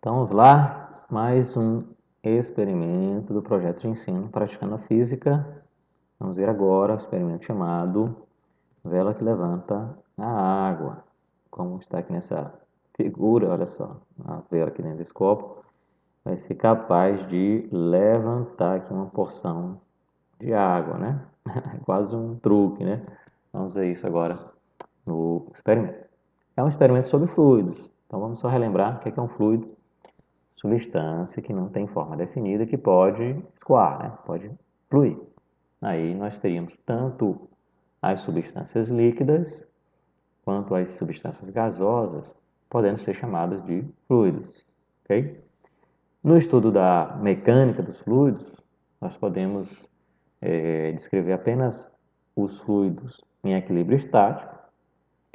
Então, vamos lá, mais um experimento do projeto de ensino praticando a física. Vamos ver agora o experimento chamado vela que levanta a água. Como está aqui nessa figura, olha só, a vela aqui dentro desse copo vai ser capaz de levantar aqui uma porção de água, né? É quase um truque, né? Vamos ver isso agora no experimento. É um experimento sobre fluidos. Então, vamos só relembrar o que é um fluido. Substância que não tem forma definida, que pode escoar, né? Pode fluir. Aí nós teríamos tanto as substâncias líquidas quanto as substâncias gasosas, podendo ser chamadas de fluidos. Okay? No estudo da mecânica dos fluidos, nós podemos descrever apenas os fluidos em equilíbrio estático.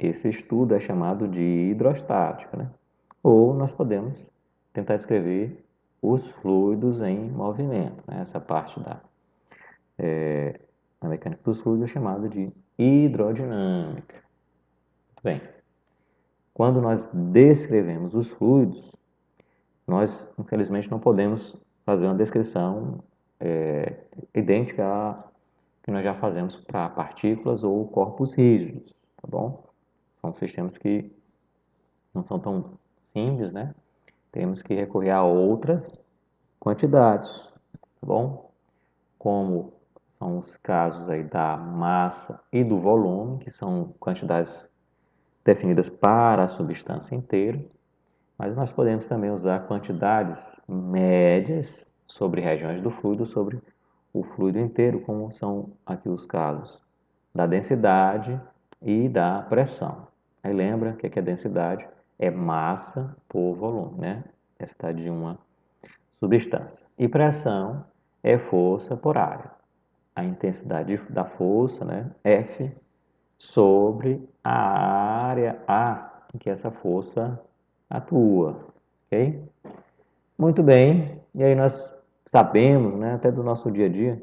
Esse estudo é chamado de hidrostática, né? Ou nós podemos tentar descrever os fluidos em movimento, né? Essa parte da mecânica dos fluidos é chamada de hidrodinâmica. Muito bem. Quando nós descrevemos os fluidos, nós, infelizmente, não podemos fazer uma descrição idêntica à que nós já fazemos para partículas ou corpos rígidos, tá bom? São sistemas que não são tão simples, né? Temos que recorrer a outras quantidades, tá bom? Como são os casos aí da massa e do volume, que são quantidades definidas para a substância inteira, mas nós podemos também usar quantidades médias sobre regiões do fluido, sobre o fluido inteiro, como são aqui os casos da densidade e da pressão. Aí lembra que aqui a densidade é massa por volume, né? Densidade de uma substância. E pressão é força por área. A intensidade da força, né, F, sobre a área A em que essa força atua. Ok? Muito bem. E aí nós sabemos, né, até do nosso dia a dia,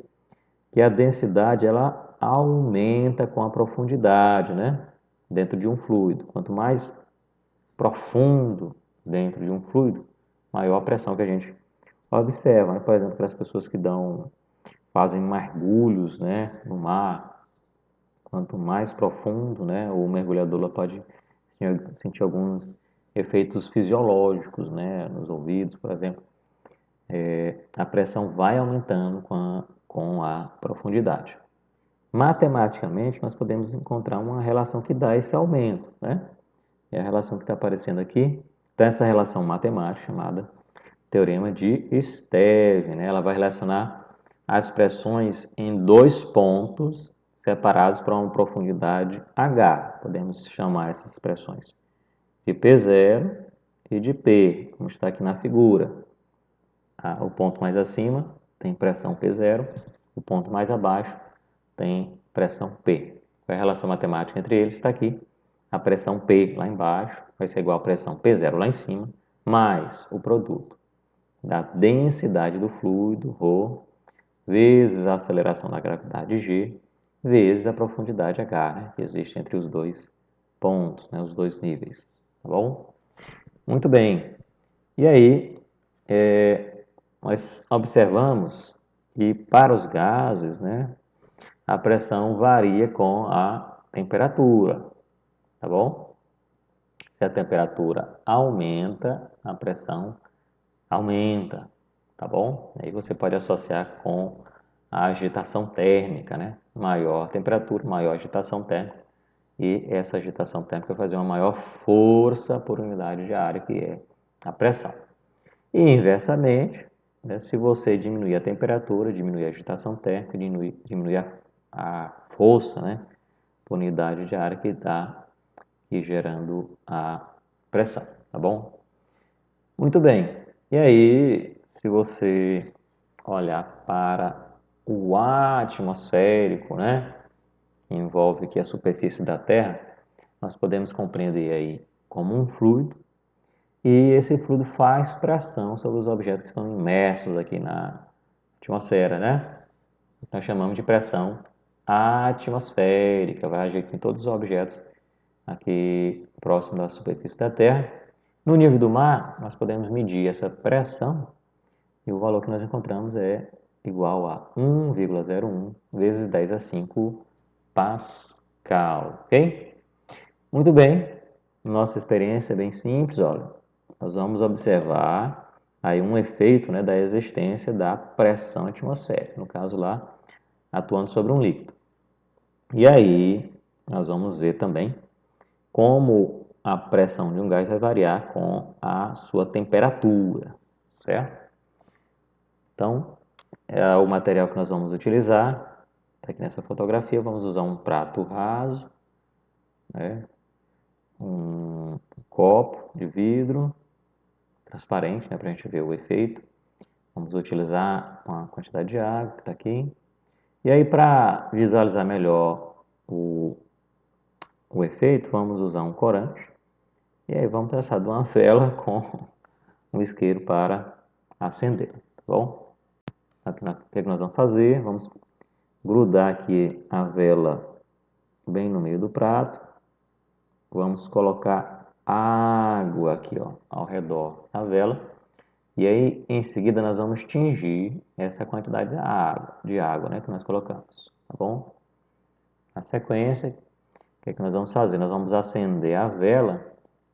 que a densidade ela aumenta com a profundidade, né, dentro de um fluido. Quanto mais profundo dentro de um fluido, maior a pressão que a gente observa, né? Por exemplo, aquelas pessoas que fazem mergulhos, né, no mar, quanto mais profundo, né, o mergulhador pode sentir alguns efeitos fisiológicos, né, nos ouvidos, por exemplo. A pressão vai aumentando com a profundidade. Matematicamente, nós podemos encontrar uma relação que dá esse aumento, né? É a relação que está aparecendo aqui. Então, essa relação matemática chamada Teorema de Steve, né? Ela vai relacionar as pressões em dois pontos separados para uma profundidade H. Podemos chamar essas pressões de P0 e de P, como está aqui na figura. O ponto mais acima tem pressão P0, o ponto mais abaixo tem pressão P. Qual é a relação matemática entre eles? Está aqui. A pressão P lá embaixo vai ser igual à pressão P0 lá em cima, mais o produto da densidade do fluido, ρ, vezes a aceleração da gravidade, g, vezes a profundidade, h, né, que existe entre os dois pontos, né, os dois níveis. Tá bom? Muito bem. E aí, nós observamos que para os gases, né, a pressão varia com a temperatura, tá bom? Se a temperatura aumenta, a pressão aumenta, tá bom? Aí você pode associar com a agitação térmica, né? Maior temperatura, maior agitação térmica. E essa agitação térmica vai fazer uma maior força por unidade de área, que é a pressão. E inversamente, né, se você diminuir a temperatura, diminuir a agitação térmica, diminuir a força, né, por unidade de área que está gerando a pressão, tá bom? Muito bem. E aí, se você olhar para o ar atmosférico, né, que envolve aqui a superfície da Terra, nós podemos compreender aí como um fluido, e esse fluido faz pressão sobre os objetos que estão imersos aqui na atmosfera, né? Nós chamamos de pressão atmosférica, vai agir aqui em todos os objetos aqui próximo da superfície da Terra. No nível do mar, nós podemos medir essa pressão e o valor que nós encontramos é igual a 1,01 vezes 10 a 5 Pascal, ok? Muito bem, nossa experiência é bem simples, olha. Nós vamos observar aí um efeito, né, da existência da pressão atmosférica, no caso lá, atuando sobre um líquido. E aí, nós vamos ver também como a pressão de um gás vai variar com a sua temperatura, certo? Então, o material que nós vamos utilizar, tá aqui nessa fotografia, vamos usar um prato raso, né? Um copo de vidro transparente, né, para a gente ver o efeito. Vamos utilizar uma quantidade de água que está aqui. E aí, para visualizar melhor o efeito, vamos usar um corante. E aí, vamos precisar de uma vela com um isqueiro para acender, tá bom? O que nós vamos fazer? Vamos grudar aqui a vela bem no meio do prato. Vamos colocar água aqui, ó, ao redor da vela. E aí, em seguida, nós vamos tingir essa quantidade de água, né, que nós colocamos, tá bom? Na sequência, o que é que nós vamos fazer? Nós vamos acender a vela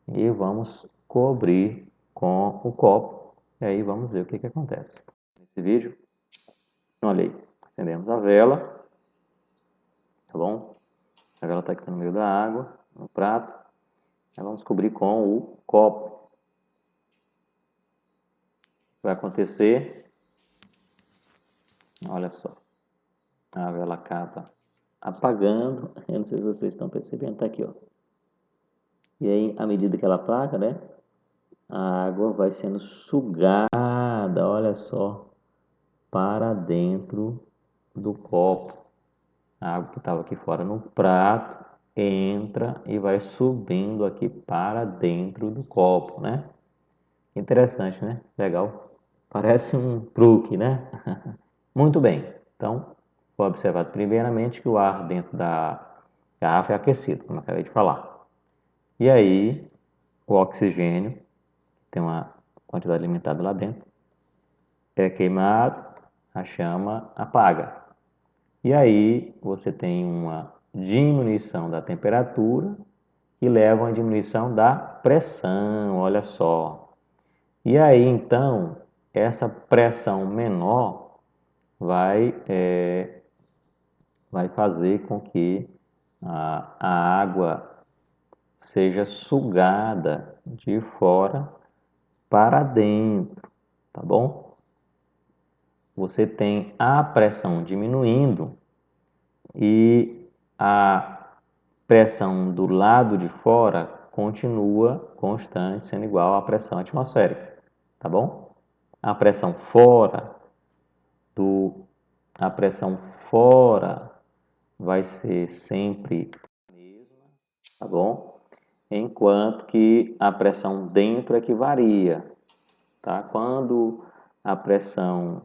e vamos cobrir com o copo. E aí, vamos ver o que acontece. Nesse vídeo, olha aí, acendemos a vela, tá bom? A vela está aqui no meio da água, no prato. Aí vamos cobrir com o copo. O que vai acontecer? Olha só, a vela acaba apagando. Eu não sei se vocês estão percebendo, tá aqui, ó. E aí, à medida que ela apaga, né, a água vai sendo sugada, olha só, para dentro do copo. A água que estava aqui fora no prato entra e vai subindo aqui para dentro do copo, né? Interessante, né? Legal. Parece um truque, né? Muito bem. Então, foi observado primeiramente que o ar dentro da garrafa é aquecido, como eu acabei de falar. E aí, o oxigênio, tem uma quantidade limitada lá dentro, é queimado, a chama apaga. E aí, você tem uma diminuição da temperatura que leva a uma diminuição da pressão, olha só. E aí, então, essa pressão menor vai fazer com que a água seja sugada de fora para dentro, tá bom? Você tem a pressão diminuindo e a pressão do lado de fora continua constante, sendo igual à pressão atmosférica, tá bom? A pressão fora do a pressão fora vai ser sempre a mesma, tá bom? Enquanto que a pressão dentro é que varia, tá? Quando a pressão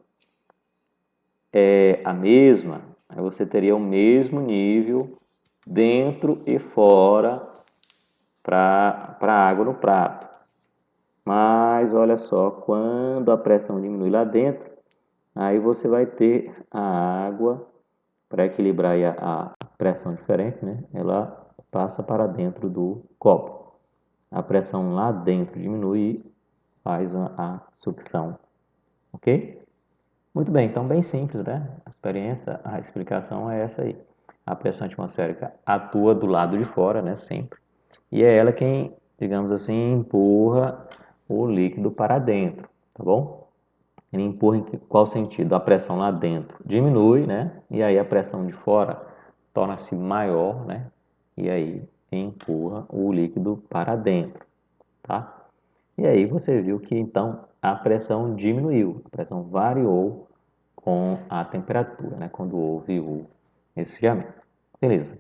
é a mesma, aí você teria o mesmo nível dentro e fora para a água no prato. Mas olha só, quando a pressão diminui lá dentro, aí você vai ter a água para equilibrar a pressão diferente, né? Ela passa para dentro do copo. A pressão lá dentro diminui e faz a sucção, ok? Muito bem, então bem simples, né? A experiência, a explicação é essa aí. A pressão atmosférica atua do lado de fora, né? Sempre. E é ela quem, digamos assim, empurra o líquido para dentro, tá bom? Ele empurra em qual sentido? A pressão lá dentro diminui, né? E aí a pressão de fora torna-se maior, né? E aí empurra o líquido para dentro, tá? E aí você viu que então a pressão diminuiu, a pressão variou com a temperatura, né? Quando houve o esfriamento. Beleza.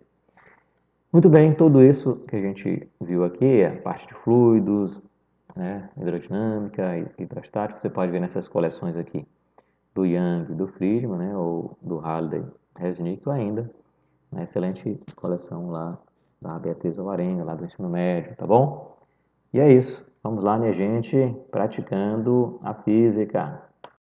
Muito bem, tudo isso que a gente viu aqui, a parte de fluidos, né, hidrodinâmica e hidrostática, você pode ver nessas coleções aqui do Young e do Friedman, né, ou do Halliday Resnick, ou ainda uma excelente coleção lá da Beatriz Alvarenga, lá do ensino médio, tá bom? E é isso. Vamos lá, minha gente, praticando a física.